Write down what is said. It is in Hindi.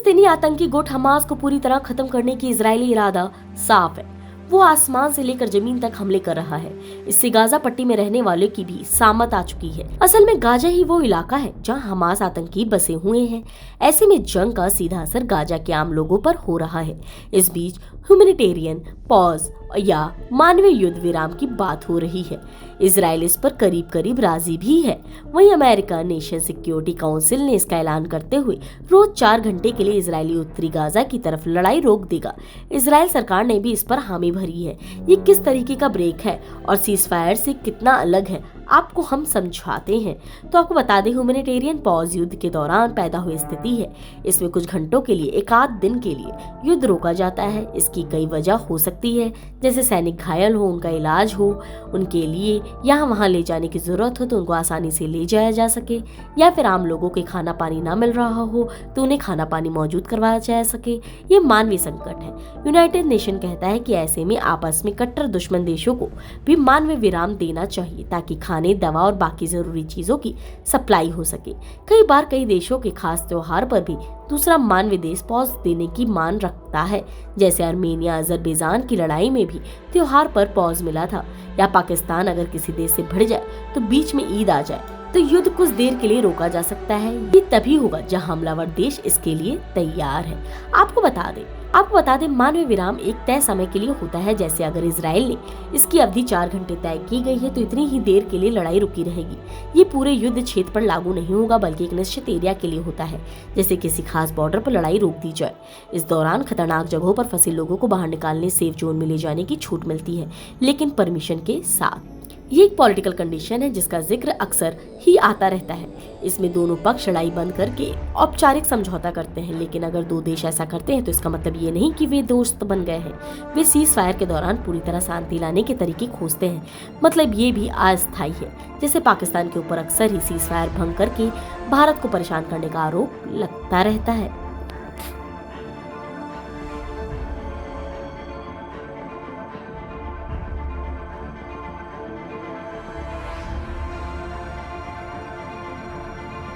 फिलिस्तीनी आतंकी गुट हमास को पूरी तरह खत्म करने की इजरायली इरादा साफ है। वो आसमान से लेकर जमीन तक हमले कर रहा है। इससे गाजा पट्टी में रहने वालों की भी सामत आ चुकी है। असल में गाजा ही वो इलाका है जहां हमास आतंकी बसे हुए हैं। ऐसे में जंग का सीधा असर गाजा के आम लोगों पर हो रहा है। इस बीच ह्यूमैनिटेरियन पॉज या मानवीय युद्ध विराम की बात हो रही है। इजराइल इस पर करीब करीब राजी भी है। वहीं अमेरिका नेशन सिक्योरिटी काउंसिल ने इसका ऐलान करते हुए रोज 4 घंटे के लिए इजरायली उत्तरी गाजा की तरफ लड़ाई रोक देगा। इजराइल सरकार ने भी इस पर हामी भरी है। ये किस तरीके का ब्रेक है और सीजफायर से कितना अलग है, आपको हम समझाते हैं। तो आपको बता दें, ह्यूमैनिटेरियन पॉज युद्ध के दौरान पैदा हुई स्थिति है। इसमें कुछ घंटों के लिए, एक आध दिन के लिए युद्ध रोका जाता है। इसकी कई वजह हो सकती है, जैसे सैनिक घायल हो, उनका इलाज हो, उनके लिए यहाँ वहाँ ले जाने की जरूरत हो तो उनको आसानी से ले जाया जा सके, या फिर आम लोगों के खाना पानी ना मिल रहा हो तो उन्हें खाना पानी मौजूद करवाया जा सके। ये मानवीय संकट है। यूनाइटेड नेशन कहता है कि ऐसे में आपस में कट्टर दुश्मन देशों को भी मानवीय विराम देना चाहिए ताकि खाने, दवा और बाकी जरूरी चीजों की सप्लाई हो सके। कई बार कई देशों के खास त्योहार पर भी दूसरा मानवीय देश पॉज देने की मांग रखता है, जैसे आर्मेनिया अजरबैजान की लड़ाई में भी त्योहार पर पॉज मिला था। या पाकिस्तान अगर किसी देश से भिड़ जाए तो बीच में ईद आ जाए तो युद्ध कुछ देर के लिए रोका जा सकता है। ये तभी होगा जहां हमलावर देश इसके लिए तैयार है। आपको बता दें मानवीय विराम एक तय समय के लिए होता है। जैसे अगर इजराइल ने इसकी अवधि 4 घंटे तय की गई है तो इतनी ही देर के लिए लड़ाई रुकी रहेगी। ये पूरे युद्ध क्षेत्र पर लागू नहीं होगा, बल्कि एक निश्चित एरिया के लिए होता है, जैसे किसी खास बॉर्डर पर लड़ाई रोक दी जाए। इस दौरान खतरनाक जगहों पर फंसे लोगों को बाहर निकालने, सेफ जोन में ले जाने की छूट मिलती है, लेकिन परमिशन के साथ। ये एक पॉलिटिकल कंडीशन है जिसका जिक्र अक्सर ही आता रहता है। इसमें दोनों पक्ष लड़ाई बंद करके औपचारिक समझौता करते हैं, लेकिन अगर 2 देश ऐसा करते हैं तो इसका मतलब ये नहीं कि वे दोस्त बन गए हैं। वे सीज फायर के दौरान पूरी तरह शांति लाने के तरीके खोजते हैं। मतलब ये भी अस्थायी है। जैसे पाकिस्तान के ऊपर अक्सर ही सीज फायर भंग करके भारत को परेशान करने का आरोप लगता रहता है।